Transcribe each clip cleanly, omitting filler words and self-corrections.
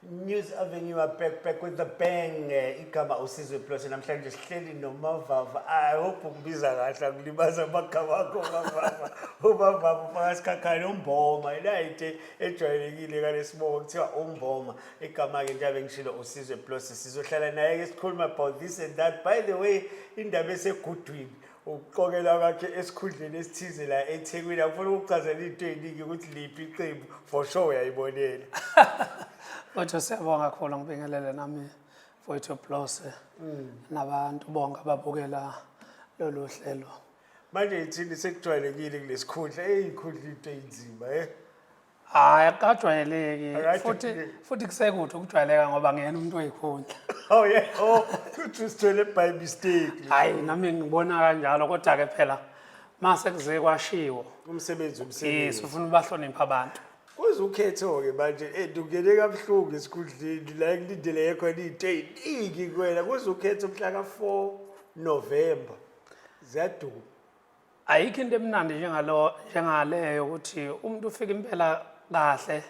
News Avenue are back with the bang. Igama uSizwe Plus namhlanje sihleli noMavava. I hope ukubiza kahle akulibaza amagama akho kaMavava. uMavava phakasikhakhanya uMboma ilayite ejwayelekile kalesibongo kuthiwa uMboma. Igama ke njengoba ngishilo uSizwe Plus sizohlala naye ke sikhuluma about this and that. By the way, indaba esegudwini uqokela kwakhe esikhundleni esithize la eThekwini afuna ukuchazela into eziningi ukuthi liphi iqembu for sure uyayibonela. Mfowethu siyabonga kakhulu ngibingelele nami Mfowethu Plus nabantu bonke ababukela lolu hlelo. Manje ithini sekujwayelekile kulesikhundla eyikhundla into enzima Hayi akajwayeleki futhi kusekuthi ukujwayeleka ngoba ngiyena umuntu oyikhundla. Oh yeah, oh uthi sithole by mistake. Hayi nami ngibona kanjalo kodwa ke phela mase kuze kwashiwo Umsebenzi yes ufuna ubahlonipha abantu. Kuze ukhetho ke manje ungene kabuhlungu esikhundleni la kulindele khona into eziningi kuwena kuze ukhetho mhla ka4 November ziyaduma. Ayikho into emnandi njengaleyo ukuthi umuntu ufika impela kahle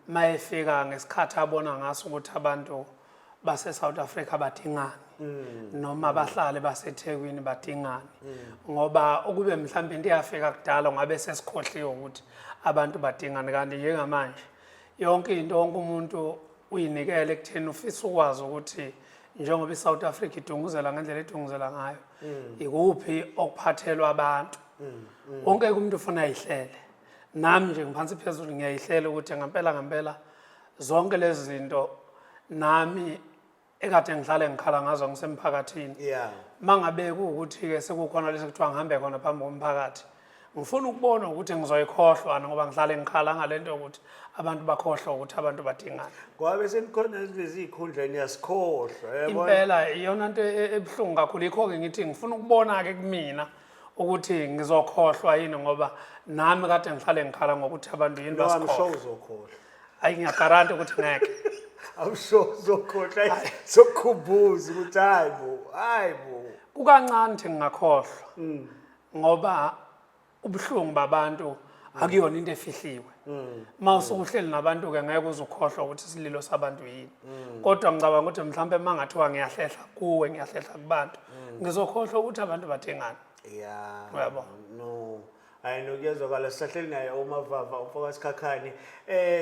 mayefika ngesikhathi abona ngaso ukuthi abantu base South Africa badingani noma abahlali baseThekwini badingani ngoba ukube mhlambe into iyafika kudala ngabe sesikhohliwe ukuthi abantu badingani kanti njengamanje yonke into wonke umuntu uyinikele ekutheni ufisa ukwazi ukuthi njengoba iSouth Africa idunguzela ngendlela edunguzela ngayo ikuphi okuphathelwa abantu wonke umuntu ufuna ayihlele nami nje ngiphansi phezulu ngiyayihlela ukuthi ngempela zonke lezi zinto nami ekade ngihlale ngikhala ngazo ngisemphakathini mangabe ukuthi ke sekukhona lesi kuthiwa ngihambe khona phambi komphakathi ngifuna ukubona ukuthi ngizoyikhohlwa ngoba ngihlale ngikhala ngalento ukuthi abantu bakhohlwa ukuthi abantu badingana ngoba bese nikhona lezi ikhundla niyasikhohlwa yabona impela iyona into ebhlungu kakhulu ikho ke ngithi ngifuna ukubona ke kumina ukuthi ngizokhohlwa yini ngoba nami kade ngihlale ngikhala ngokuthi abantu yini basikhohlwa uzokhohlwa ayi ngiyagaranta ukuthi ngeke awusho uzokhohlwa sokukhumbuza ukuthi hayibo kukancane ukuthi ngingakhohlwa ngoba ubuhlungu babantu akuyona into efihliwe mawusuhleli nabantu ke ngeke uzukhohlwa ukuthi isililo sabantu yini kodwa ngicabanga ukuthi mhlambe mangathiwa ngiyahlehla kuwe ngiyahlehla kubantu ngizokhohlwa ukuthi abantu bathengani uyabona no ayinokuyezwakala sisahleli naye uMavava uFakasikhakhane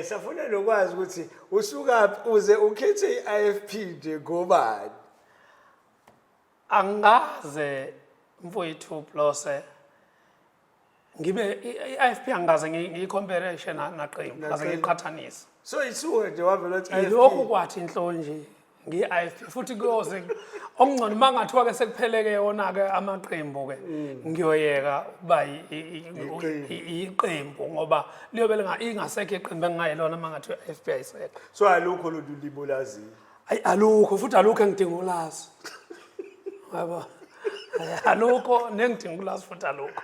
safuna lokwazi ukuthi usuka uze ukhethe iIFP nje ngobani angaze Mfowethu Plus ngibe iIFP angaze ngiyicomparison naqembu ngaze ngiqhathanisa so isuke nje wavela ukuthi iIFP lokhu kwathi inhlonje ngiIFP futhi kuyoze okungcono mangathiwa ke sekupheleke yona ke amaqembu ke ngiyoyeka kuba iqembu ngoba liyobe ingasekho iqembu engayilona mangathiwa iIFP ayisekho so alukho lo libulazi alukho futhi alukho engidinga ulazi yabo alukho nengidinga ulazi futhi alukho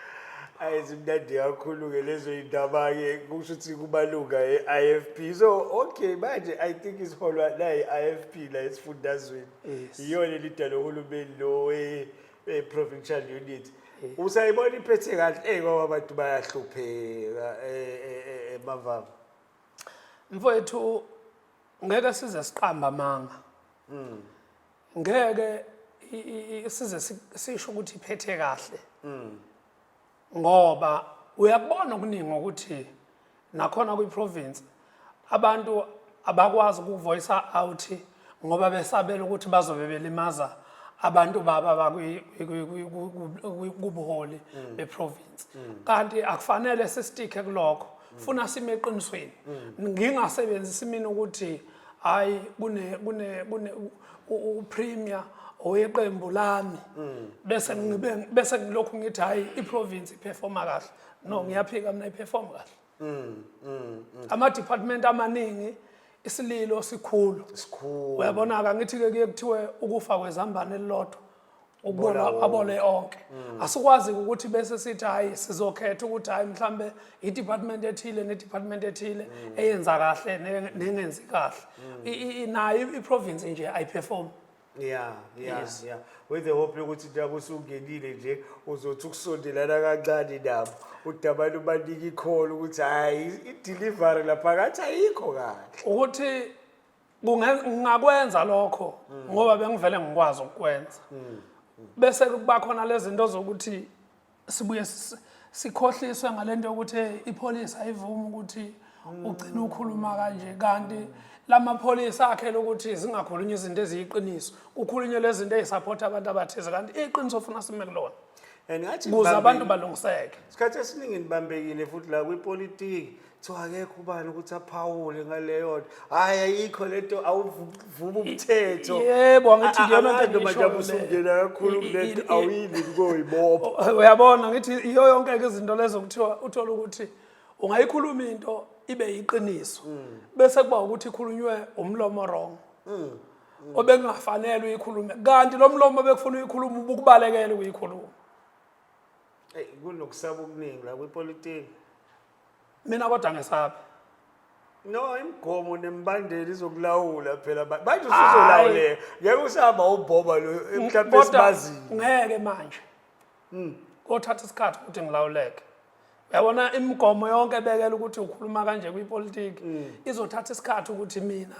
ayizimnandi kakhulu ke lezo indaba ke kusho ukuthi kubalunga eIFP so okay manje I think isiholwa la eIFP la esifundazweni iyona lidala uhulumeni lo provincial unit usayibona iphethe kahle ngoba abantu bayahlupheka eMavava Mfowethu ngeke size siqamba manga ngeke size sisho ukuthi iphethe kahle ngoba uyakubona okuningi ukuthi nakhona kwiprovince abantu abakwazi ukuvoice out ngoba besabela ukuthi bazobe belimaza abantu baba kubuholi beprovince kanti akufanele sisitike kulokho funa sime eqinisweni ngingasebenzisi mina ukuthi hayi kune upremier oyeqembu lami bese ngilokhu ngithi hayi iprovince iperforma kahle no ngiyaphika mina iperform kahle ama department amaningi isililo sikhulu uyabona ka ngithi ke kuthiwe ukufa kwezambane elilodwa ukubona abole onke asikwazi ukuthi bese sithi hayi sizokhetha ukuthi hayi mhlambe idepartment ethile nedepartment ethile eyenza kahle nengenzi kahle nayo iprovince nje ayiperform Yeah. With the hope ukuthi njalo usungenile nje uzothi ukusondelana kancane nabo udabantu banika ikholo ukuthi hayi idelivery lapha kathi ayikho kahle ukuthi ngingakwenza lokho ngoba bengivele ngikwazi ukukwenza bese kuba khona lezi zinto zokuthi sibuye sikhohliswe ngalento yokuthi ipolice ayivumi ukuthi ugcina ukhuluma kanje kanti lamapholisa akhe lokuthi zingakhulunywa izinto eziyiqiniso kukhulunywe lezi zinto ezisupport abantu abathize kanti iqiniso ufuna sime kulona ngathi kuze abantu balungiseke isikhathi esiningi nibambekile futhi la kwipolitiki kuthiwa akekho ubani ukuthi aphawule ngaleyo nto hayi ayikho lento awuvuma umthetho yebo ngithi ngiyona into manje abusungena kakhulu kulento awuyini ngoyibopha uyabona ngithi iyo yonke izinto lezo kuthiwa uthola ukuthi ungayikhuluma into ibe yiqiniso bese kuba ukuthi ikhulunywe umlomo wrong obengafanele uyikhulume kanti lo mlomo bekufuna uyikhuluma ubukubalekela ukuyikhuluma kunokusaba okuningi la kwipolitiki mina kodwa ngesabi no imigomo nemibandela izokulawula phela manje usuzolawuleka ngeke usahamba ubhoba lo mhlawumbe esibaziyo ngeke manje kothatha isikhathi ukuthi ngilawuleke uyabona imigomo yonke ebekela ukuthi ukhuluma kanje kwipolitiki izothatha isikhathi ukuthi mina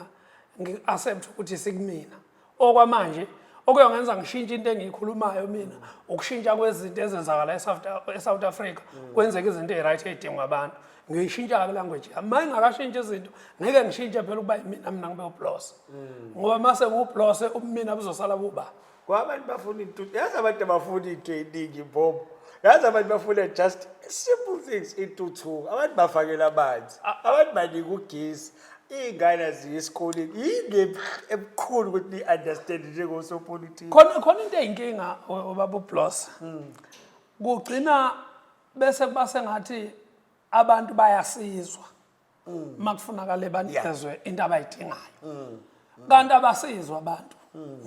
ngi-accept ukuthi sikumina okwamanje okuyongenza ngishintshe into engiyikhulumayo mina ukushintsha kwezinto ezenzakala eSouth Africa kwenzeka izinto eziright edingwa abantu ngiyishintsha ke language yami manje ngakashintsha izinto ngeke ngishintshe phela ukuba mina ngibe ubloss ngoba mase ngubloss ubumina buzosala buba kwabantu bafuna into yazi abantu abafuna into eningi bobo yazi abantu bafuna just simple things intuthuko abantu bafakela amanzi abantu banika ugesi ingane ziyesikoleni yini ebukhulu ukuthi ni-understand njengosopolitiki khona into eyinkinga obaba ubloss kugcina bese kuba sengathi abantu bayasizwa makufunakala banikezwe into abayidingayo kanti abasizwa abantu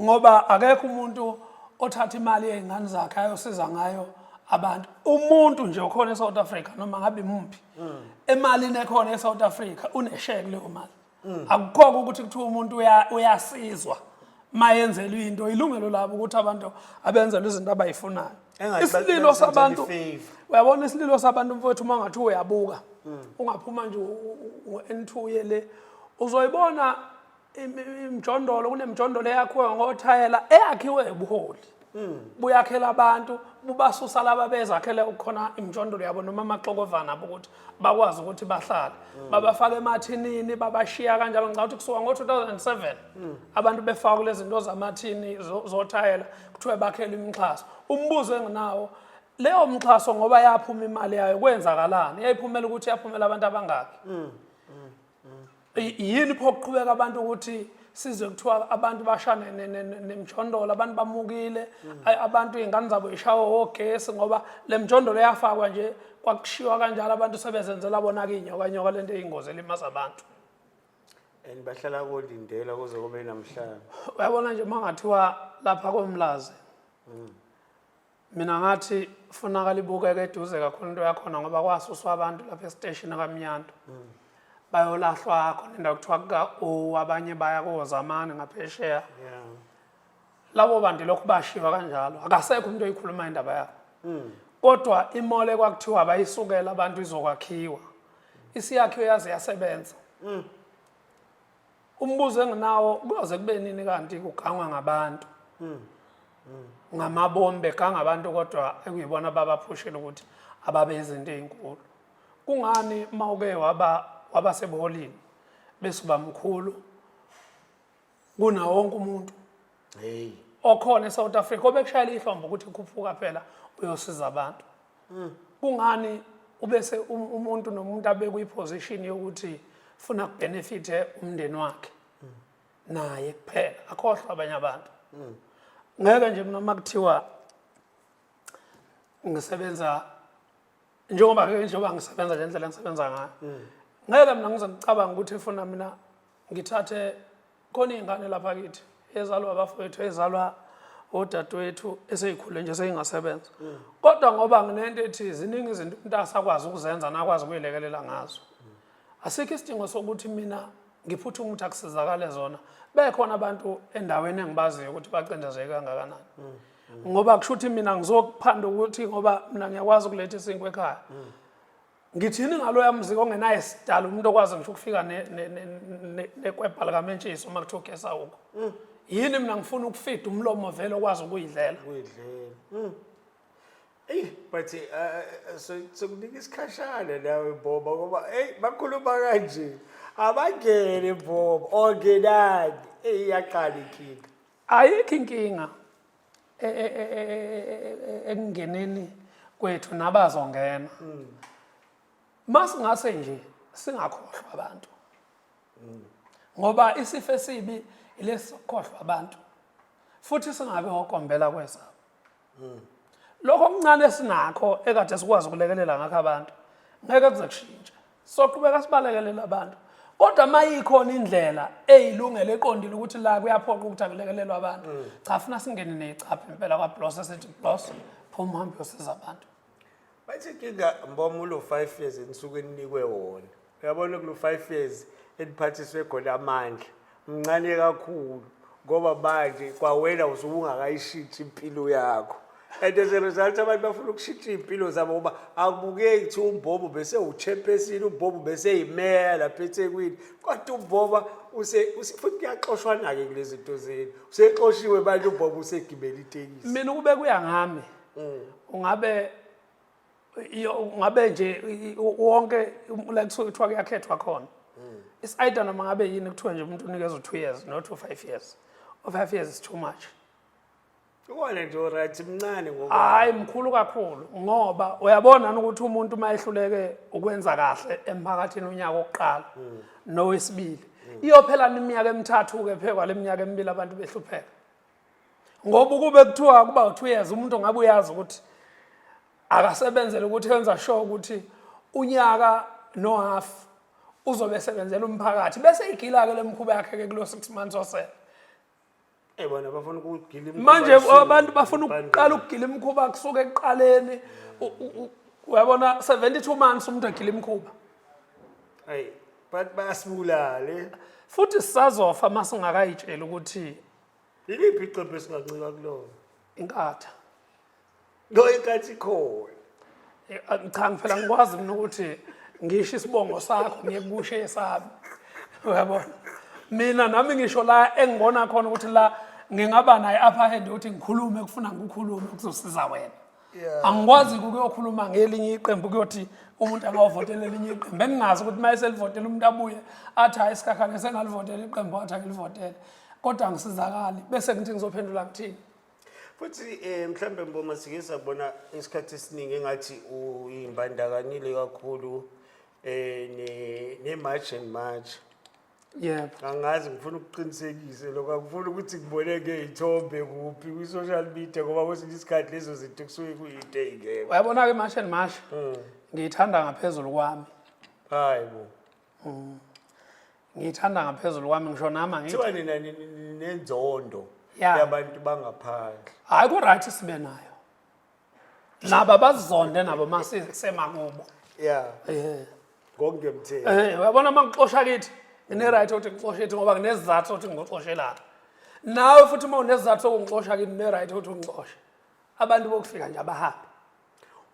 ngoba akekho umuntu othatha imali yezingane zakhe ayosiza ngayo abantu umuntu nje okhona eSouth Africa noma ngabe imuphi emalini ekhona eSouth Africa uneshare kuleyo mali akukho ukuthi kuthiwa umuntu uyasizwa mayenzelwe into ilungelo labo ukuthi abantu abenzelwe izinto abayifunayo isililo sabantu uyabona isililo sabantu mfowethu mangathi uyabuka ungaphuma nje N2 yele uzoyibona imjondolo kunemjondolo eyakhiwe ngothayela eyakhiwe ubuholi buyakhela abantu bubasusa laba bezakhele ukukhona imjondolo yabo noma amaxokovana ukuthi bakwazi ukuthi bahlale babafaka emathinini babashiya kanjalo ngicabanga ukuthi kusuka ngo2007 abantu befaka kulezi zinto zamathini zothayela kuthiwe bakhela imixhaso umbuzo enginawo leyo mxhaso ngoba yaphuma imali yayo kwenzakalani yayiphumela ukuthi yaphumela abantu abangaki yini phokuqhubeka abantu ukuthi sizwe kuthiwa abantu bashane nemjondolo abantu bamukile abantu ingane zabo ishawa ogesi ngoba lemjondolo yafakwa nje kwakushiwa kanjalo abantu sebezenzela bona kinyoka lento eyingozi elimaza abantu bahlala kolindela kuze kube namhlanje uyabona nje mangathiwa lapha komlazi mina ngathi funakala ibukeke eduze kakhulu into yakhona ngoba kwasuswa abantu lapha estation kaMnyanto bayolahlwa khona indawo kuthiwa abanye baya kozamani ngaphesheya labo bantu lokhu bashiwa kanjalo akasekho umuntu oyikhuluma indaba yabo kodwa imole kwakuthiwa bayisukela abantu izokwakhiwa isiyakhiwe yaze yasebenza umbuzo enginawo kuze kube nini kanti kugangwa ngabantu ngamabombe kangabantu kodwa ekuyibona babaphushela ukuthi ababe izinto ezinkulu kungani mawuke wabasebuholini bese bamkhulu kuna wonke umuntu okhona eSouth Africa obekushayela ihlombo ukuthi ikhuphuka phela uyosiza abantu kungani ubese umuntu nomuntu abekuyiposition yokuthi funa kubenefite umndeni wakhe naye kuphela akhohlwa abanye abantu ngeke nje noma kuthiwa ngisebenza njengoba ngisebenza nje indlela engisebenza ngayo ngeke mina ngizocabanga ukuthi funa mina ngithathe khona izingane lapha kithi ezalwa abafowethu ezalwa odadewethu eseyikhule nje seyingasebenza kodwa ngoba nginento ethi ziningi izinto umuntu asakwazi ukuzenza nakwazi ukuyilekelela ngazo asikho isidingo sokuthi mina ngiphuthe umuntu akusizakale zona bekhona abantu endaweni engibaziyo ukuthi bacindezeke kangakanani ngoba kushuthi mina ngizokuphanda ukuthi ngoba mina ngiyakwazi ukuletha isinkwe ekhaya ngithini ngaloya muziki ongenayo isidala umuntu okwazi ngisho ukufika nekwebha likamentshisi uma kuthiwa ugesi awukho yini mina ngifuna ukufida umlomo vele okwazi ukuyidlela but sokunika isikhashana nawe Boba ngoba bakhuluma kanje abangene Boba ongenani iyaqala inkinga ayikho inkinga ekungeneni kwethu nabazongena masingase nje singakhohlwa abantu ngoba isifo esibi ilesokhohlwa abantu futhi singabe okombela kwesabo lokho okuncane sinakho ekade sikwazi ukulekelela ngakho abantu ngeke kuze kushintshe soqhubeka sibalekelela abantu kodwa mayikhona indlela eyilungele eqondile ukuthi la kuyaphoqa ukuthi akulekelelwe abantu cha funa singene necapha impela kwaBloss esithi Bloss phuma uhambe uyosiza abantu bathi inkinga Mbomo lo 5 years enisuke eninikwe wona uyabona kulo 5 years eniphathiswe khona amandla mncane kakhulu ngoba manje kwawena usungakayishithi impilo yakho and as a result abantu bafuna ukushintsha impilo zabo ngoba akubukeki ukuthi uMbobo bese uchairperson uMbobo bese yimayor lapha eThekwini kodwa uMbobo futhi kuyaxoshwana ke kulezi zinto zeni usexoshiwe manje uMbobo usegibela itekisi mina kube kuya ngami ungabe nje wonke la kusuke kuthiwa kuyakhethwa khona is either noma ngabe yini kuthiwa nje umuntu unikezwe 2 years not 5 years 5 years is too much ukona nje right mncane ngoba hayi mkhulu kakhulu ngoba uyabona ukuthi umuntu mayehluleke ukwenza kahle emphakathini unyaka oqala nowesibili iyophela iminyaka emithathu ke phekwa leminyaka emibili abantu behlupheka ngoba kube kuthiwa kuba 2 years umuntu ngabe uyazi ukuthi akasebenzele ukuthi yenza sure ukuthi unyaka no half uzobe sebenzela umphakathi bese igila ke lemkhuba yakhe ke kulo 6 months osele bona bafuna ukugila imkhuba manje abantu bafuna ukuqala ukugila imkhuba kusuka ekuqaleni uyabona 72 months umuntu agila imkhuba hayi basibulale futhi sisazofa masingakayitshela ukuthi iliphi iqembu esingancika kulona inkatha lo inkathi khona cha phela ngikwazi mina ukuthi ngisho isibongo sakho ngiyekushe esami uyabona mina nami ngisho la engibona khona ukuthi la ngingaba naye upper hand ukuthi ngikhulume kufuna ngikukhulume kuzosiza wena angikwazi ukuyokhuluma ngelinye iqembu kuyothi umuntu angawovotela elinye iqembu bengingazi ukuthi mayeselivotela umuntu abuye athi hayi isikhakhane sengalivotela iqembu athi akilivotele kodwa ngisizakali bese ngithi ngizophendula ngithini futhi mhlambe Mboma sike sabona isikhathi esiningi engathi uyimbandakanyile kakhulu ne-march and march yebo angazi ngifuna ukuqinisekise lokho akufuna ukuthi ngiboneke izithombe kuphi kwi-social media ngoba kwesinye isikhathi lezo zinto kusuke kuyinto ey'ngekho uyabona ke march and march ngiyithanda ngaphezulu kwami hayi bo ngiyithanda ngaphezulu kwami ngisho nama ngithi kuthiwa nina nenzondo yabantu bangaphandle hayi ku-right sibe nayo nabo abazonde nabo masisemakubo ngokungemthetho uyabona uma ngixosha kithi ngine-right ukuthi ngixoshe kithi ngoba nginesizathu sokuthi ngixoshelana nawe futhi uma unesizathu sokungixosha kithi ne-right ukuthi ungixoshe abantu bokufika nje abahambe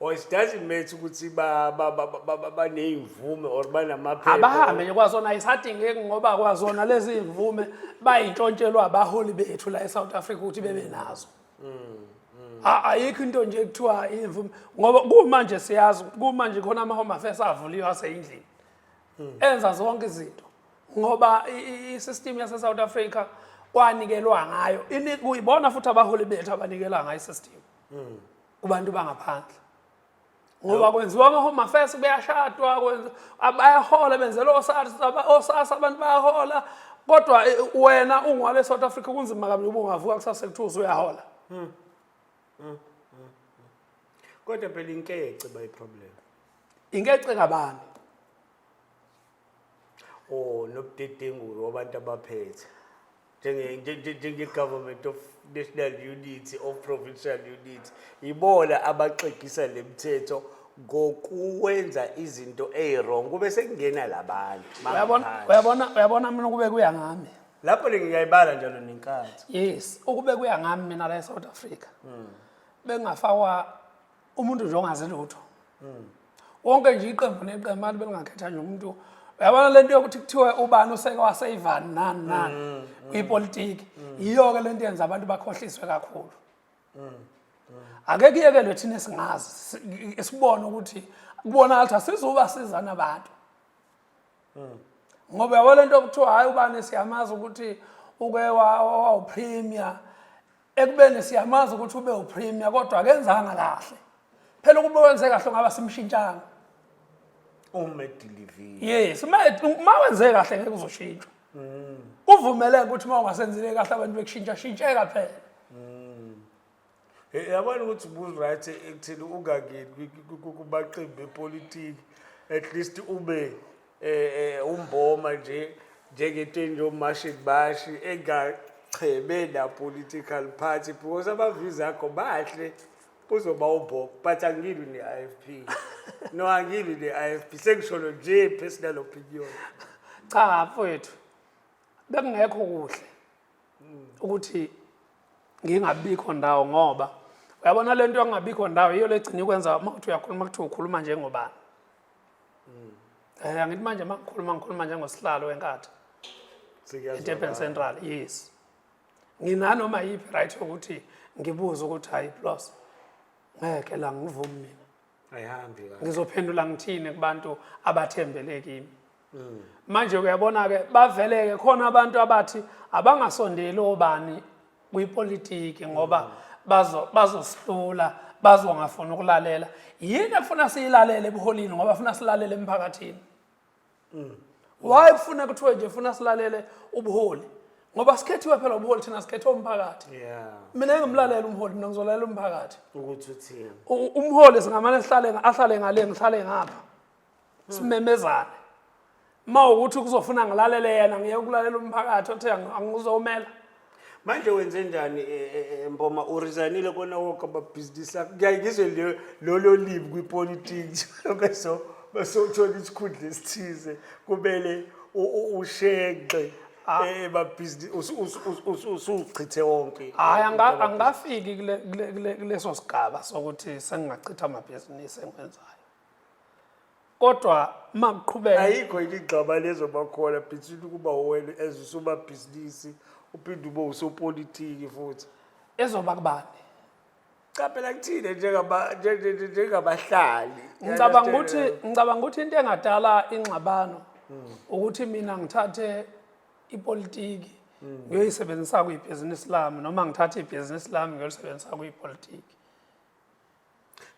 or it doesn't matter ukuthi baney'mvume or banamaphepha abahambe nje kwazona ayisadingeki ngoba kwazona lezi y'mvume bayintshontshelwa abaholi bethu la eSouth Africa ukuthi bebe nazo ayikho into nje kuthiwa imvume ngoba kumanje siyazi kumanje khona ama-home affairs avuliwe aseyindlini enza zonke izinto ngoba i-system yase-South Africa kwanikelwa ngayo kuyibona futhi abaholi bethu abanikela ngayo i-system kubantu bangaphandle ngoba kwenziwa ama-home affairs kuyashadwa bayahola benzela osasa abantu bayahola kodwa wena ungwabe eSouth Africa kunzima kabi uba ungavuka kusasekuthiwa uyahola kodwa phela inkece bayiproblem inkece kabani nobudedengu wabantu abaphethe njenge-government of national unity of provincial unity ibona abaxegisa le mithetho ngokuwenza izinto ey-wrong kube sekungena labantu uyabona mina ukube kuya ngami lapho ngiyayibala njalo nenkathi yes ukube kuya ngami mina la eSouth Africa bengafakwa umuntu nje ongazi lutho wonke nje iqembu neqembu abantu belingakhetha nje umuntu uyabona lento yokuthi kuthiwe ubani useke waseyivani nani kwipolitiki iyo ke lento yenza abantu bakhohliswe kakhulu ake kuyekelwe thina singazi sibone ukuthi kubonakala ukuthi asizobasiza nabantu ngoba yabona lento kuthiwa hayi ubani siyamazi ukuthi uke wawu-premier ekubeni siyamazi ukuthi ube u-premier kodwa akenzanga kahle phela ukuba wenze kahle ngaba simshintshanga uma edelivery yes uma wenze kahle ngeke uzoshintshwa uvumeleke ukuthi uma ungasenzile kahle abantu bekushintsha phela yabona ukuthi ubu-right ekutheni ungangeni kubaqembu bepolitiki at least ube umboma nje njengento enjomashibashi engachebe na-political party because amaviews akho bahle uzoba ubhoko but angilwi ne-IFP no angilwi ne-IFP sengisholo nje personal opinion cha mfowethu bekungekho kuhle ukuthi ngingabikho ndawo ngoba uyabona lento yokungabikho ndawo iyo legcina ikwenza uma uthi uyakhuluma ukuthi ukhuluma njengobani angithi manje ngikhuluma njengosihlalo wenkatha eDurban Central yes nginanoma yiphi right ukuthi ngibuze ukuthi hayi plus ngeke la ngivumi mina ayihambi kahle ngizophendula ngithini kubantu abathembele kimi manje uyabona ke baveleke khona abantu abathi abangasondeli obani kwipolitiki ngoba bazosihlula bazongafuna ukulalela yini ekufuna siyilalele ebuholini ngoba ufuna silalele emphakathini why kufuna kuthiwe nje ufuna silalele ubuholi ngoba sikhethiwe phela ubuholi thina sikhethe umphakathi mina ngimlalela umholi mina ngizolalela umphakathi ukuthi uthini umholi singamane ahlale ngale ngihlale ngapha simemezane mawukuthi kuzofuna ngilalele yena ngiye ukulalela umphakathi othe angizomela manje wenze njani Mpoma uresign kona wonke amabhizinisi ngiyayizwe lolo libi kwipolitiki bese uthola isikhundla esithize kumele ushenqe emabhizinisi usuchithe wonke hayi angafiki kuleso sigaba sokuthi sengingachitha amabhizinisi engwenzayo kodwa makuqhubeka ayikho igxaba lezo bakhona between kuba wena ezusumabhizinisi uphinde ube usopolitiki futhi ezoba kubani cha phela kuthine njengabahlali ngicabanga ukuthi into engadala ingxabano ukuthi mina ngithathe ipolitiki ngiyoyisebenzisa kuyibhizinisi lami noma ngithathe ibhizinisi lami ngiyolisebenzisa kuyipolitiki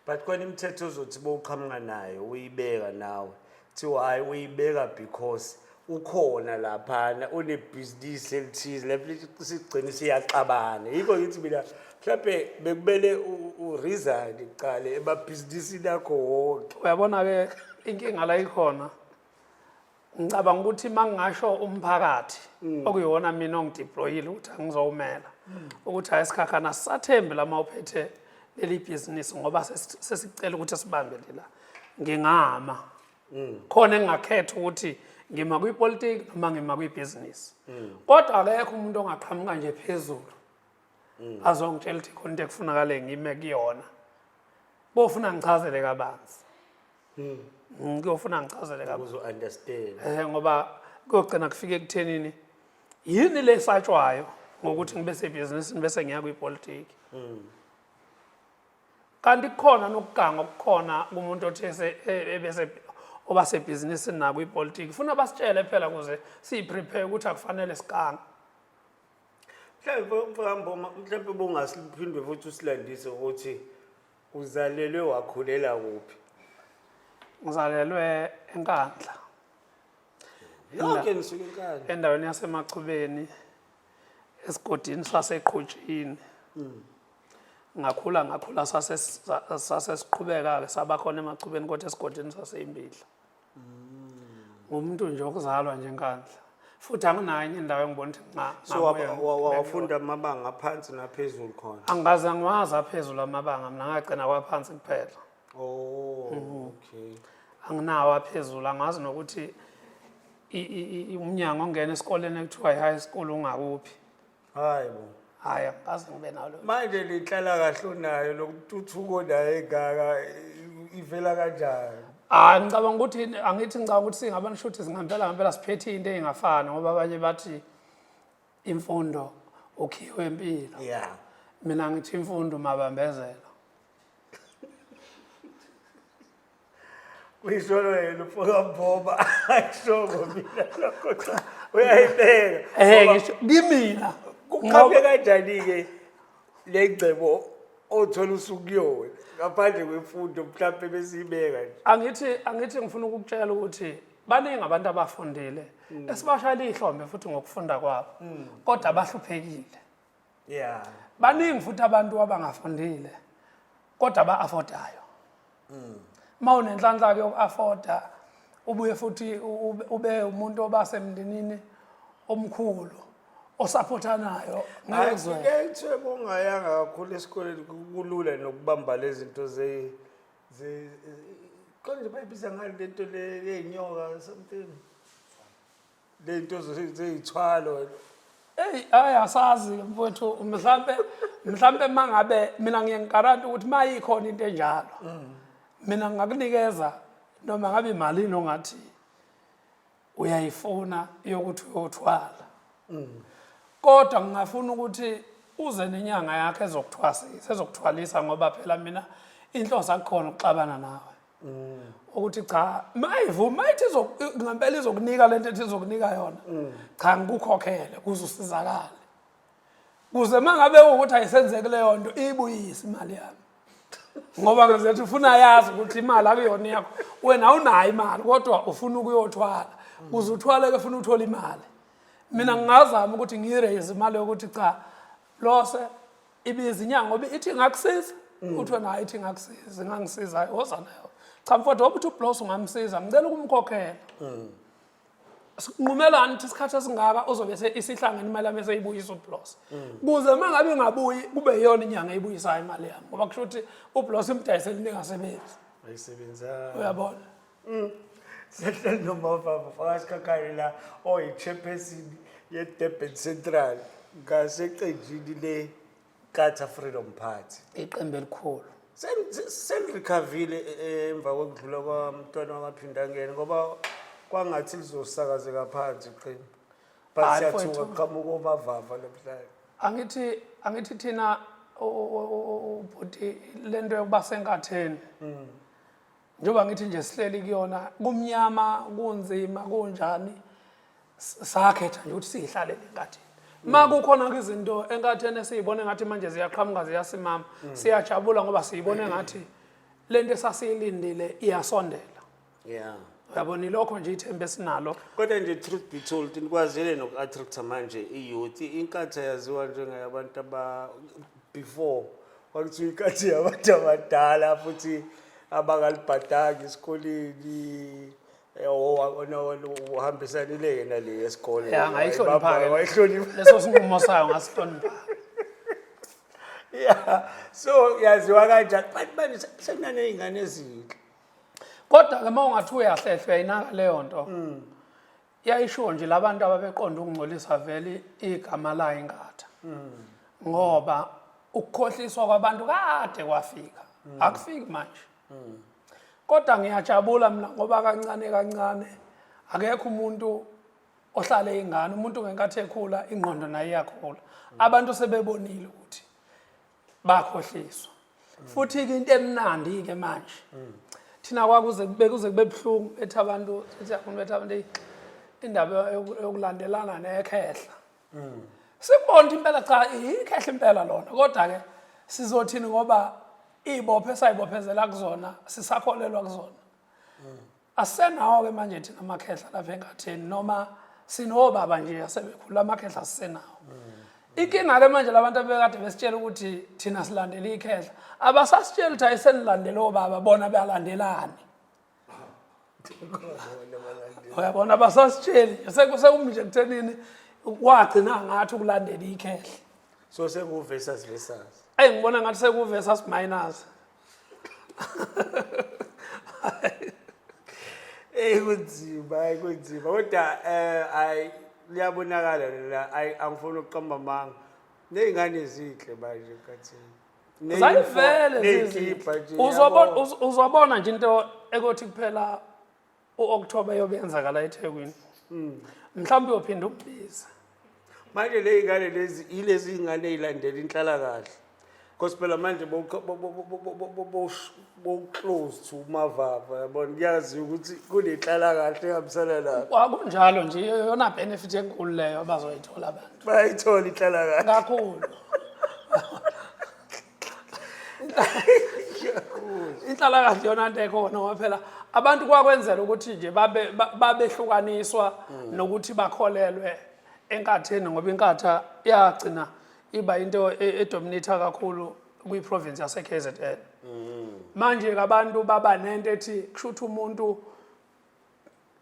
but khona imithetho uzothi bowuqhamuka nayo uyibeka nawe kuthiwa hayi uyibeka because ukhona laphana unebhizinisi elithize lapho sigcina siyaxabana yikho ngithi mina mhlawumbe bekumele uresign kuqale emabhizinisini akho wonke uyabona-ke inkinga la ikhona ngicabanga ukuthi uma ngingasho umphakathi okuyiwona mina ongideployile ukuthi angizowumela ukuthi hayi sikhakhana sisathembe lama uphethe leli bhizinisi ngoba sesicela ukuthi sibambe lela ngingama khona engingakhetha ukuthi ngima kwipolitiki noma ngima kwibhizinisi kodwa akekho umuntu ongaqhamuka nje phezulu azongitshela ukuthi khona into ekufunakale ngime kuyona bofuna ngichazele kabanzi ngiyofuna ngichazele kabanzi uzo-understand ngoba kuyogcina kufike ekuthenini yini lesatshwayo ngokuthi ngibe sebhizinisini bese ngiya kwipolitiki kanti kukhona nokuganga okukhona kumuntu othi ebese oba sebhizinisini na kwipolitiki funa basitshele phela ukuze siyiprepare ukuthi akufanele siganga mhlawumbe bongasiphinde futhi usilandise ukuthi uzalelwe wakhulela kuphi ngizalelwe eNkandla yonke nisuke eNkandla endaweni yasemachubeni esigodini saseqhutshini ngakhula sasesiqhubeka-ke sabakhona emachubeni kodwa esigodini saseyimbidla ngumuntu nje okuzalwa nje eNkandla futhi anginayo enye indawo engibona ukuthi so wafunda amabanga aphansi naphezulu khona angaze ngiwazi aphezulu amabanga mina ngagcina kwaphansi kuphela okay anginawo aphezulu angazi nokuthi umnyango ongena esikoleni ekuthiwa i-high school ungakuphi hayi bo hayi angazi ngibe nalo manje lihlala kahle unayo lokututhuko nayo engaka ivela kanjani ngicabanga ukuthi ngicabanga ukuthi singabantu shuthi ngempela siphethe into engafani ngoba abanye bathi imfundo ukhiwe impilo. Yeah. Mina ngithi imfundo mabambezelo. Kuyisholo yena uFokamboba ayishoko mina lokho cha uyayibeka. Ngisho kimina Kuqhamuke kanjani ke lengcebo othola usukuyona ngaphandle kwemfundo mhlawumbe besiyibeka nje. Angithi ngifuna ukukutshela ukuthi baningi abantu abafundile esibashayela ihlombe futhi ngokufunda kwabo kodwa abahluphekile. Yeah. Baningi futhi abantu abangafundile kodwa ba-affordayo. Mawunenhlanhla ke yoku-afforda ubuye futhi ube umuntu obasemndenini omkhulu osupportanayo ngezwe. Ngeke bongayanga kakhulu esikoleni kulula nokubamba lezi zinto ze konje bayibiza ngani lento leyinyoka something lento zeyithwalo. Asazi mfowethu mhlambe mangabe mina ngiyankaranta ukuthi mayikhona into enjalo. Mina ngakunikeza noma ngabe imali ongathi uyayifuna yokuthi uyothwala. Kodwa ngingafuna ukuthi uze nenyanga yakhe ezokuthwalisa ngoba phela mina inhloso akukhona ukuxabana nawe. Ukuthi cha mayithi ngempela izokunika lento ethi izokunika yona. Cha ngikukhokhele kuze usizakale. Kuze mangabe ukuthi ayisenzeke leyo nto ibuyise imali yami. Ngoba ngizothi ufuna yazi ukuthi imali akuyona yakho. Wena awunayo imali kodwa ufuna ukuyothwala. Kuze uthwale ke ufuna uthola imali. Mina ngingazama ukuthi ngiraise imali yokuthi cha lose ibiza inyanga ngoba ithi ngakusiza uthi wena ithi ngakusiza ngangisiza woza nayo. Cha mfowethu ukuthi uBloss ungamsiza ngicela ukumkhokhela. Sinqumelana ukuthi isikhathi esingaka uzobe isihlangene imali yami eseyibuyisa uBloss. Kuze mangabe ngabuyi kube yiyona inyanga eyibuyisayo imali yami ngoba kusho ukuthi uBloss imdayiseli ningasebenzi. Ayisebenza. Uyabona? Sehleli nomavava phakathi kaKhaya la oyi-chairperson ye-Durban Central ngaseqenjini le-Qatar Freedom Party. Iqembu elikhulu. Senirikhavile emva kokudlula kwamntwana wamaphinda angene ngoba kwangathi lizosakazeka phansi iqembu. Basiyathuka qhamuka omavava namhlanje. Angithi thina ubhuti lento yokuba senkatheni. Njoba ngithi nje sihleli kuyona kumnyama kunzima kunjani sakhetha nje ukuthi sihlale enkathini. Makukhona izinto enkatheni esizibone ngathi manje ziyaqhamuka ziyasimama siyajabula ngoba siyibone ngathi lento esasiyilindile iyasondela. Yeah. Uyabona lokho nje ithembe sinalo. Kodwa nje truth be told nikwazile noku-attract manje i-youth inkatha yaziwa njengabantu before kwakuthi inkathi yabantu abadala futhi abakalibhadanga esikoleni uhambisanile nale esikole. Yeah ngayihlonipha wayihlonipha leso sinqumo sayo ngasihlonipha. Yeah. So yaziwa kanjani manje sekunane izingane ezinhle. Kodwa ke mawungathi uyahlehlwa inaka leyo nto. Yayisho nje labantu ababeqonda ukungcolisa vele igama la ingatha. Ngoba ukukhohliswa kwabantu kade kwafika. Akufiki manje. Kodwa ngiyajabula mina ngoba kancane akekho umuntu ohlale ingane umuntu ngenkathi ekhula ingqondo naye iyakhula. Abantu sebebonile ukuthi bakhohliswa. Futhi ke into emnandi ke manje. Thina kwakuze kube buhlungu ethi abantu siyakhuluma ethi abantu indaba yokulandelana nekhehla. Sibona impela cha ikhehla impela lona kodwa ke sizothini ngoba ibophe sayibophezela kuzona sisakholelwa kuzona. Asenawo ke manje thina amakhehla lapha engatheni noma sinobaba nje asebekhula amakhehla sisenawo. Inkinga ke manje labantu abekade besitshela ukuthi thina silandela ikhehla abasasitshela ukuthi ayisenilandela obaba bona bayalandelani. Uyabona abasasitsheli sekumje kuthenini wagcina ngathi ukulandela ikhehla. So seku versus. Ngibona ngathi seku versus minus. Kunzima kodwa liyabonakala la angifuni ukuqamba manga nezingane ezinhle manje kathini Zayivele neyikhipha nje, uzobona nje into ekothi kuphela uOctober yobenzakala eThekwini. Mhlawumbe uyophinda umbize. manje ley'ngane lezi yilezi iy'ngane ey'landela inhlalakahle because phela manje bo-close to uMavava yabona kuyazi ukuthi kunenhlalakahle ehambisana nabo Kwakunjalo nje yona benefit enkulu leyo abazoyithola abantu. bayayithola inhlalakahle Kakhulu. Inhlalakahle yona into ekhona ngoba phela abantu kwakwenzela ukuthi nje babehlukaniswa nokuthi bakholelwe enkatheni ngoba inkatha yagcina iba into edominator kakhulu kwi-province yase-KZN. Manje abantu baba nento ethi kushuthi umuntu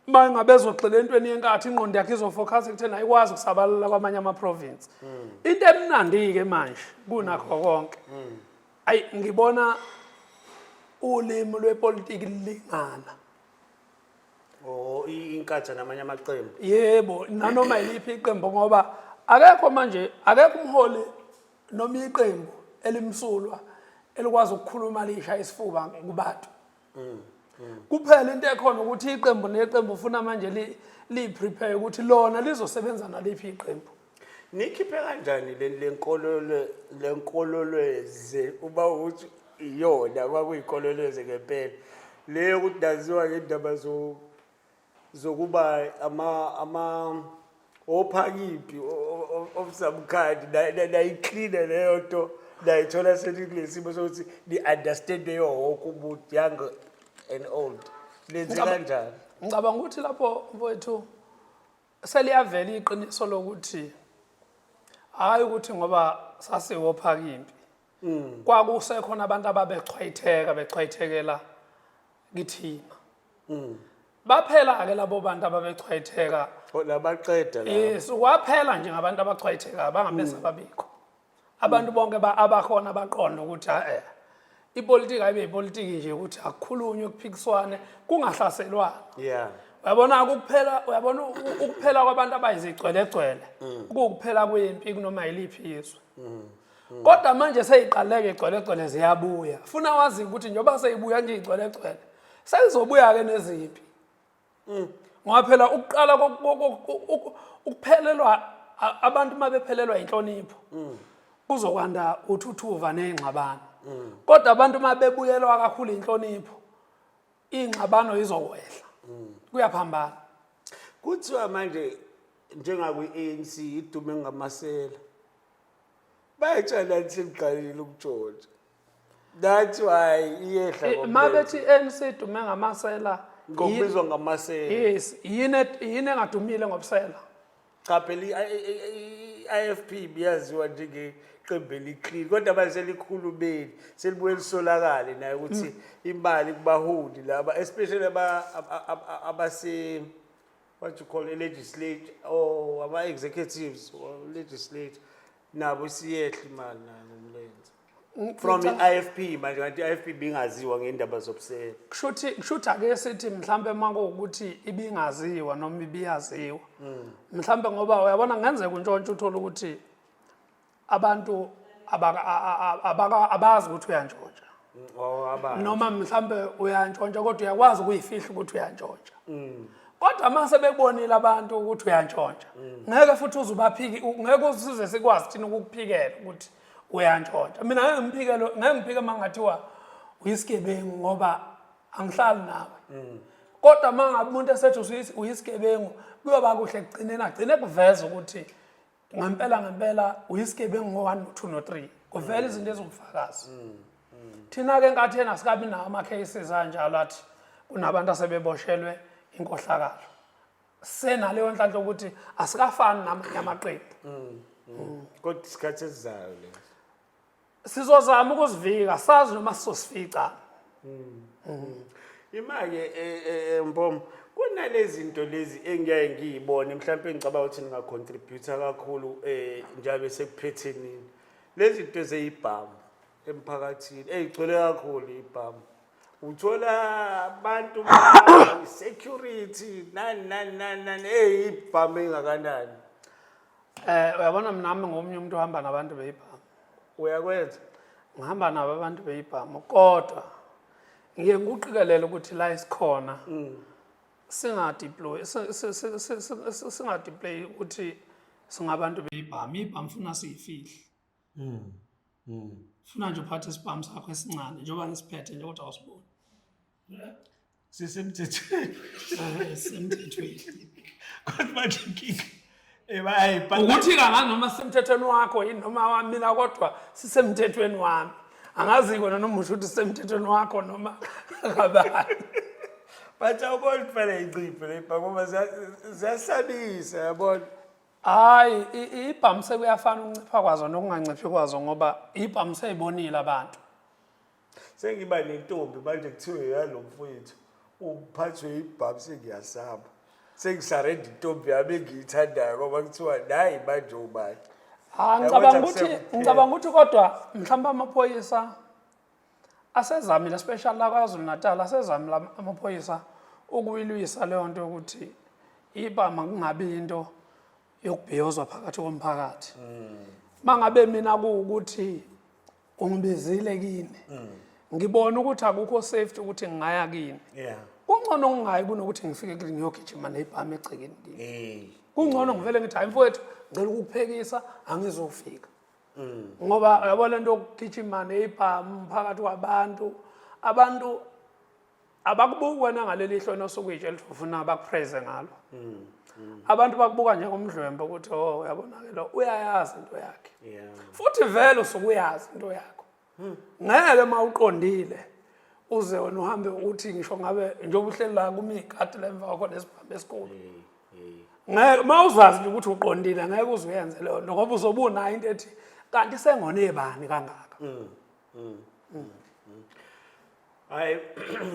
mangabe ezogxila entweni yenkatha ingqondo yakhe izofocus ekutheni ayikwazi ukusabalala kwamanye ama-province. Into emnandi-ke manje kunakho konke ayi ngibona ulimi lwepolitiki lingana. inkatha namanye amaqembu Yebo, nanoma yiliphi iqembu ngoba akekho manje, akekho umholi noma iqembu elimsulwa elikwazi ukukhuluma lisha isifuba kubantu. Kuphela into ekhona ukuthi iqembu neqembu ufuna manje li-prepare ukuthi lona lizosebenza naliphi iqembu. nikhiphe kanjani lenkololweze uba ukuthi iyona kwakuyinkololweze ngempela leyo ukuthi daziwa ngendaba zokuba ophakiphi of some kind nayiklina leyo nto nayithola sekulesimo sokuthi ni-understand leyo wonke umuntu young and old lenze kanjani. Ngicabanga ukuthi lapho mfowethu seliyavela iqiniso lokuthi hayi ukuthi ngoba sasiwophakimpi kwakusekhona abantu bechwayithekela kithina. Baphela-ke labo bantu ababechwayitheka labaqeda la yes kwaphela nje ngabantu abachwayitheka bangamese babikho. Abantu bonke abakhona baqonda ukuthi ipolitiki ayibe ipolitiki nje ukuthi akukhulunywe kuphikiswane kungahlaselwana. yeah Uyabona ukuphela kwabantu abayizigcwelegcwele ukuphela kwempi kunoma yiliphi izwe. Kodwa manje seyiqaleke igcwelegcwele ziyabuya. Funa wazi ukuthi njoba seyibuya nje igcwelegcwele seyizobuya ke neziphi. Ngoba phela ukuqala ukuphelelwa abantu mabephelelwa inhlonipho kuzokwanda uthuthuva nezingxabano. Kodwa abantu mabebuyelwa kakhulu inhlonipho ingxabano izokwehla. Kuyaphambana. Kuthiwa manje njengakwi-ANC idume ngamasela bayatshela seliqalile ukujontsha that's why iyehla mabethi ANC idume ngamasela ngokubizwa ngamasela yes yini engadumile ngobusela cha phela i-IFP biyaziwa njengeqembu eliclean kodwa manje selikhulumeli selibuye lisolakale naye ukuthi imali kubaholi laba especially abase what you call a legislature or ama-executives or legislature nabo siyehle imali ngomlenze from i-IFP manje kanti i-IFP bingaziwa ngendaba zobusela kushuthi ake sithi mhlambe makuwukuthi ibingaziwa noma ibiyaziwa mhlambe ngoba uyabona ngenzeka untshontshe uthola ukuthi abantu abazi ukuthi uyantshontsha noma mhlambe uyantshontsha kodwa uyakwazi ukuyifihla ukuthi uyantshontsha. Kodwa mase bebonile abantu ukuthi uyantshontsha ngeke futhi uzubaphiki ngeke usize sikwazi thina ukukuphikela ukuthi uyantshontsha. Mina ngeke ngiphike mangathiwa uyisigebengu ngoba angihlali nawe. Kodwa mangabe umuntu esethi uyisigebengu kuyoba kuhle kugcineni agcine kuveza ukuthi ngempela uyisigebengu ngo 1 no 2 no 3 kuvela izinto ezobufakazi. Thina ke ngathena sikabi nawo ama cases anjalo athi kunabantu asebeboshelwe inkohlakalo. Senaleyo nhlanhla ukuthi asikafani namanye amaqembu. kodwa isikhathi esizayo leso Sizozama ukuzivika sazi noma sizosifica. Imake Mpoma kunalezi zinto lezi engiyaye ngiyibone mhlawumbe ngicabanga ukuthi ningacontributor kakhulu njabe sekuphetheni lezi zinto zeyibhamu emphakathini ezigcwele kakhulu ibhamu uthola abantu security nani ibhamu engakanani. Uyabona nami ngomunye umuntu ohamba nabantu beyibhamu. Uyakwenza ngihamba nabo abantu beyibhamu kodwa ngiye ngiqikelele ukuthi la isikhona singadeploy ukuthi singabantu beyibhamu ibhamu funa siyifihle funa nje uphathe isibhamu sakho esincane njengoba ngisiphethe nje kodwa awusiboni sisemthethweni semthethweni kodwa manje inkinga hayi ukuthi kangani noma sisemthethweni wakho yini noma wamina kodwa sisemthethweni wami angazi kona noma usho ukuthi sisemthethweni wakho noma kabani bathi awubona kufanele inciphe le ngoba ziyasabisa yabona hayi ibhamu sekuyafana uncipha kwazo nokunganciphi kwazo ngoba ibhamu seyibonile abantu sengiba nentombi manje kuthiwe yalomfowethu uphathwe ibhamu sengiyasaba sengisarenda intombi yami engiyithandayo ngoba kuthiwa nayi manje ubani ngicabanga ukuthi kodwa mhlawumbe amaphoyisa asezamile especially la KwaZulu Natal asezamile amaphoyisa ukuyilwisa leyo nto ukuthi ibhamu kungabi into yokubhiyozwa phakathi komphakathi mangabe mina kuukuthi ungibizile kini ngibona ukuthi akukho safety ukuthi ngingaya kini kungcono ngingayi kunokuthi ngifike kini ngiyogijima nebhamu egcekeni kini kungcono ngivele ngithi hayi mfowethu ngicela ukukuphekisa angizofika ngoba yabona lento yokugijima nebhamu phakathi kwabantu abantu abakubuki wena ngaleli hlono osukuyitshela ukuthi ufuna bakupraise ngalo abantu bakubuka njengomdlwembe ukuthi oh uyabona ke lo uyayazi into yakhe futhi vele usukuyazi into yakho ngeke mawuqondile uze wena uhambe uthi ngisho ngabe njengoba uhleli la kumigadi lemva kwakho nesibhambe esikhulu ngeke mawuzazi nje ukuthi uqondile ngeke uzuyenze leyo nto ngoba uzobuna into ethi kanti sengone bani kangaka hayi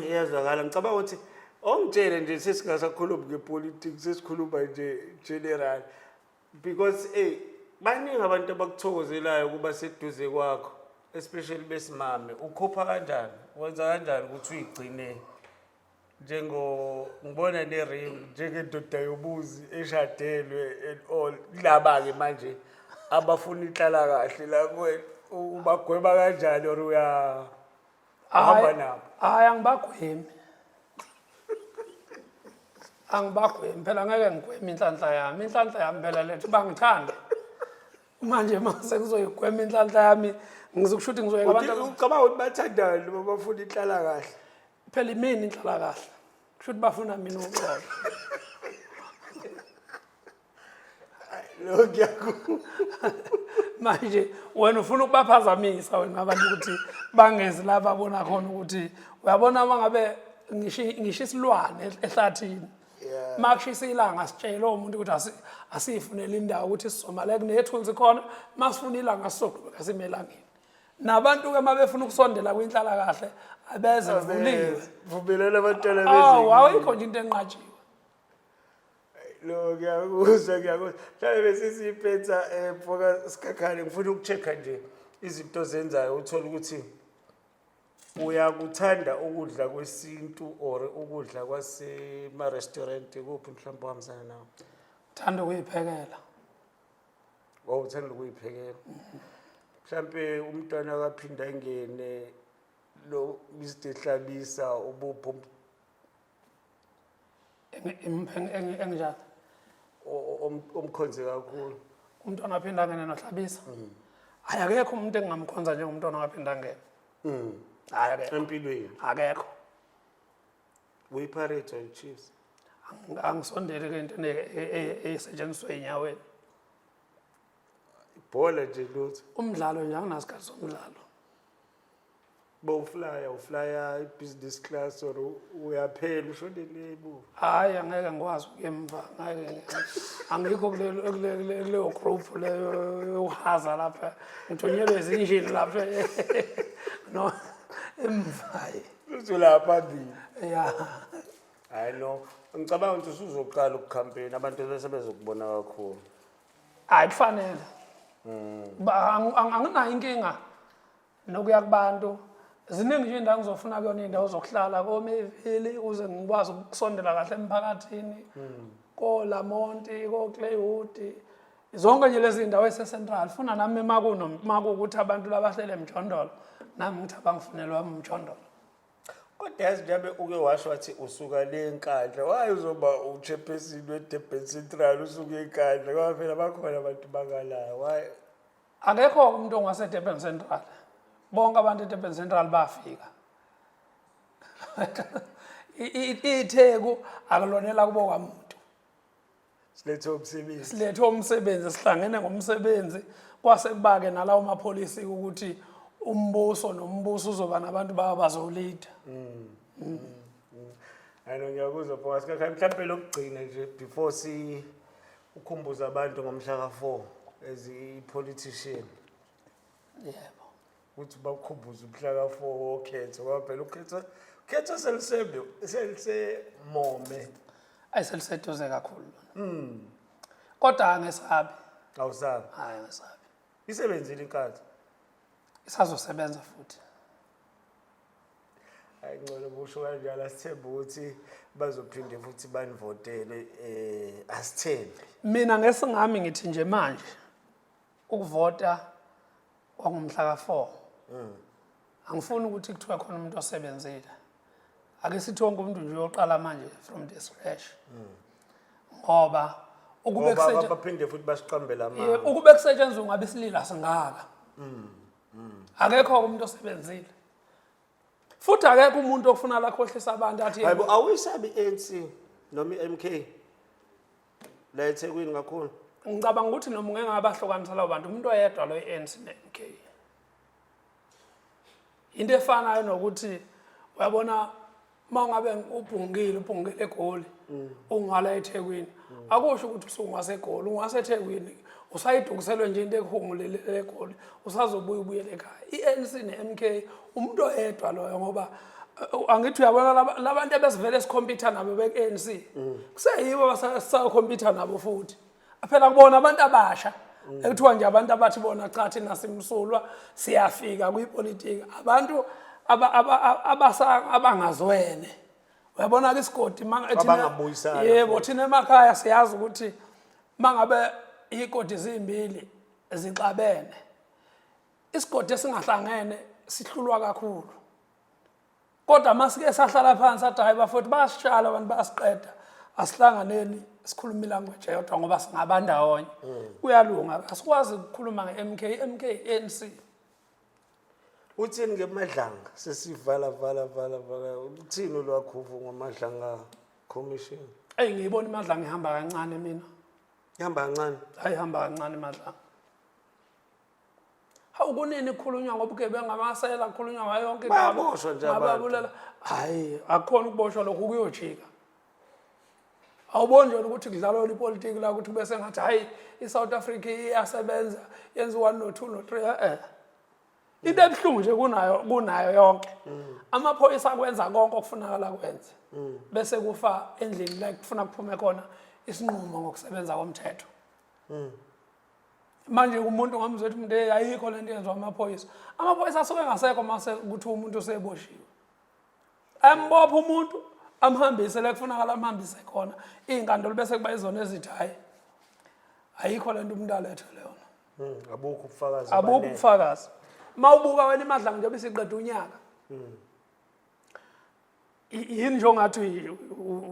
iyazwakala ngicabanga ukuthi ongitshele nje sesingasakhulumi ngepolitics sesikhuluma nje general because baningi abantu abakuthokozelayo kuba seduze kwakho especially besimame ukhopha kanjani wenza kanjani ukuthi uyigcine ngibona nerim njengendoda yobuzi eshadelwe and all laba ke manje abafuna inhlala kahle la kuwena ubagweba kanjani or uyahamba nabo hayi angibagwemi angibagwemi phela ngeke ngigweme inhlanhla yami phela lethu bangithanda manje mase kuzoyigwema inhlanhla yami ngizokushuthi ngizoyeka abantu ucabanga ukuthi bathandana noma bafuna inhlala kahle phela imini inhlala kahle kushuthi bafuna mina uxolo lo ngiyaku manje wena ufuna ukubaphazamisa wena abantu ukuthi bangezi la babona khona ukuthi uyabona mangabe ngisho isilwane ehlathini makushisa ilanga sitshela umuntu ukuthi asifunele indawo ukuthi sizomala kunethunzi khona masifuna ilanga sizoqhubeka simelangeni nabantu ke mabefuna ukusondela kwinhlala kahle abeze vuliwe vumelana abantwana awayikho nje into enqatshiwe lo ngiyakuzwa mhlawumbe besisiphetha mfoka sikhakhane ngifuna ukuchecka nje izinto zenzayo uthola ukuthi uyakuthanda ukudla kwesintu or ukudla kwasema-restaurant kuphi mhlawumbe uhambisana nawo thanda ukuyiphekela uthanda ukuyiphekela mhlawumbe umntwana akaphinda engene lo Mr Hlabisa ubupho enginjani omkhonze kakhulu umntwana aphinda ngene noHlabisa hayi akekho umuntu engingamkhonza njengomntwana akaphinda ngene hayi empilweni akekho uyiPirates or Chiefs angisondele ke into esetshenziswa enyaweni ibhola nje lutho umdlalo nje anginasikhathi somdlalo uflya i-business class or uyaphela ushonele ebuva hayi angeke ngikwazi ukuyemva ngeke angikho kuleyo group leyo uhaza lapha ngithonyelwe ezinjini lapha no emvayi uzolapha phambili hayi no ngicabanga ukuthi usuzoqala ukucampaign abantu bese bezokubona kakhulu hayi kufanele anginayo inkinga nokuya kubantu ziningi nje indawo ngizofuna kuyona indawo zokuhlala koMeville uze ngikwazi ukusondela kahle emphakathini koLamonti koClaywood zonke nje lezi ndawo eseCentral funa nami makuno ukuthi abantu labahlele eMjondolo nami ngithi abangifunela wami umjondolo. Kodwa yazi njengoba uke washo wathi usuka le enkandla waye uzoba uchairperson weDurban Central usuka enkandla ngoba phela bakhona abantu bakalayo waye Akekho umuntu ongase Durban Central. Bonke abantu eDurban Central bafika. Itheku akulonela kubo kwamuntu. Silethe umsebenzi sihlangene ngomsebenzi kwase kubake nalawo mapholisi ukuthi umbuso nombuso uzoba nabantu bazolida. Ayino ngiyakuzwa phakathi kakhe mhlawumbe lokugcina nje before ukhumbuza abantu ngomhla ka4 as a politician. Yebo. Ukuthi bakhumbuze umhla ka4 wokhetho ngoba phela ukhetho selise mome. Ayiseliseduze kakhulu. Kodwa angesabi. Awusabi. Hayi angesabi. Isebenzile inkatha. Isazosebenza futhi. Ayingcono busho kanjalo asithembe ukuthi bazophinde futhi banivotele asithembe. Mina ngesingami ngithi nje manje ukuvota kwangumhla ka4. Angifuni ukuthi kuthiwa khona umuntu osebenzile. Ake sithi wonke umuntu nje uyoqala manje from the scratch. Ngoba ukube kusetshenzwa baphinde futhi basiqambela amanga. Ukube kusetshenzwa ngabe silila singaka. Akekho umuntu osebenzile. Futhi akekho umuntu ofuna la khohlisa abantu athi hayibo awisabi ANC noma iMK la eThekwini kakhulu. Ngicabanga ukuthi noma ngeke ngabahlukanisa labo bantu umuntu oyedwa lo iANC neMK. Into efanayo nokuthi uyabona mangabe ubhungile eGoli ungala eThekwini akusho ukuthi usungase eGoli ungase eThekwini usayidukiselwe nje into ehungulele eGoli usazobuya ubuyele ekhaya. iANC neMK umuntu oyedwa loyo ngoba angithi uyabona labantu abesivele esikhompyutha nabo beANC kuseyibo basakhompyutha nabo futhi phela kubona abantu abasha ekuthiwa nje abantu abathi bona cha thina simsulwa siyafika kwipolitiki abantu abangazwene uyabona ke isigodi abangabuyisana yebo thina emakhaya siyazi ukuthi mangabe igodi ezimbili zixabene isigodi esingahlangene sihlulwa kakhulu kodwa masike sahlala phansi athi hayi bafowethu basishala abantu basiqeda asihlanganeni sikhuluma language yodwa ngoba singabandawonye kuyalunga asikwazi ukukhuluma ngeMK ANC uthini ngemadlanga sesivala uthini lwakhuvu ngamadlanga commission ngiyibona imadlanga ihamba kancane mina ihamba kancane ayihamba kancane imadlanga hawu kunini ukukhulunywa ngobugebengu ngamasela ukukhulunywa ngayo yonke baboshwa nje abantu hayi akukhona ukuboshwa lokho kuyojika awuboni nje ukuthi kudlalwa ipolitiki la ukuthi bese ngathi hayi iSouth Africa iyasebenza yenza 1 no 2 no 3 into ebhlungu nje kunayo yonke amaphoyisa akwenza konke okufunakala kwenze bese kufa endlini la kufuna kuphume khona isinqumo ngokusebenza komthetho manje umuntu ngamzwethi umuntu ayikho lento yenziwa amaphoyisa asuke engasekho mase ukuthi umuntu useboshiwe ambopha umuntu amhambise la kufunakala amhambise khona inkantolo bese kuba izona ezithi hayi ayikho lento umuntu alethe leyo abukho ubufakazi mawubuka wena imadlanga nje besiqeda unyaka yini nje ongathi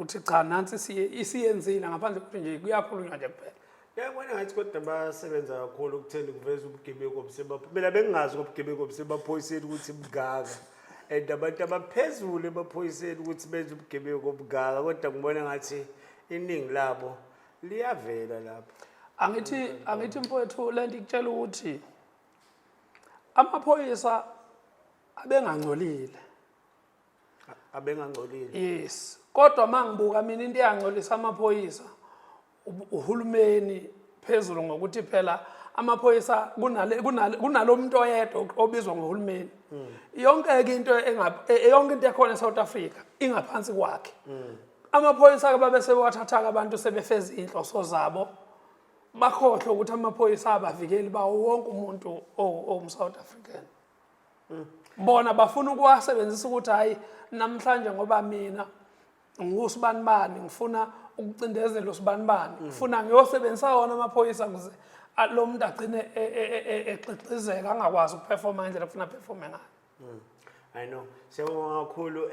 uthi cha nansi isiyenzile ngaphandle ukuthi nje kuyakhulunywa nje kuphela yabona ngathi kodwa basebenza kakhulu ukutheni kuveza ubugebengu obusebapho mina bengazi ubugebengu obusebaphoyiseni ukuthi bugaka and abantu abaphezulu emaphoyiseni ukuthi benze ubugebengu obugaka kodwa ngibona ngathi iningi labo liyavela lapho angithi mfowethu lento ikutshela ukuthi amaphoyisa abengangcolile yes kodwa mangibuka mina into eyangcolisa amaphoyisa uhulumeni phezulu ngokuthi phela amaphoyisa kunalomuntu oyedwa obizwa ngohulumeni yonke into ekhona eSouth Africa ingaphansi kwakhe amaphoyisa babe wathatha abantu sebefeza inhloso zabo bakhohlwa ukuthi amaphoyisa abavikeli bawo wonke umuntu owumSouth African bona bafuna ukuwasebenzisa ukuthi hayi namhlanje ngoba mina ngusibani ngifuna ukucindezela usibani ngifuna ngiyosebenzisa wona amaphoyisa ukuze lo muntu agcine exexizeka angakwazi ukuperforma ngendlela ufuna performe ngayo I know. Siyabonga kakhulu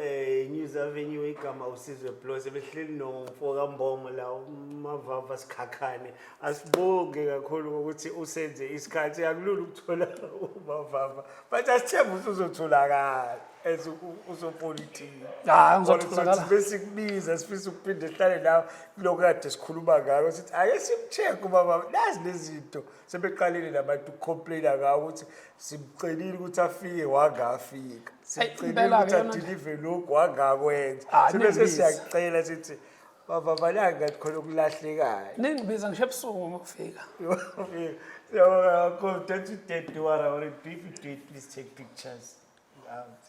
News Avenue igama uSizwe Plus behleli nomfoka Mbomo la uMavava Sikhakhane. Asibonge kakhulu ukuthi usenze isikhathi akulula ukuthola uMavava. But asithemba uzotholakala as usopolitiki. Ngizotholakala. Besikubiza sifisa ukuphinde sihlale nawe kuloko kade sikhuluma ngako sithi ake simcheck ubaba nazi lezinto sebeqalile nabantu ukcomplaina ngawo ukuthi simcelile ukuthi afike wangafika simcelile ukuthi adeliver lokho wangakwenza sibese siyacela sithi baba balanga khona ukulahlekayo ningibiza ngisho ebusuku ngokufika so go to 31 hour if you do it please take pictures out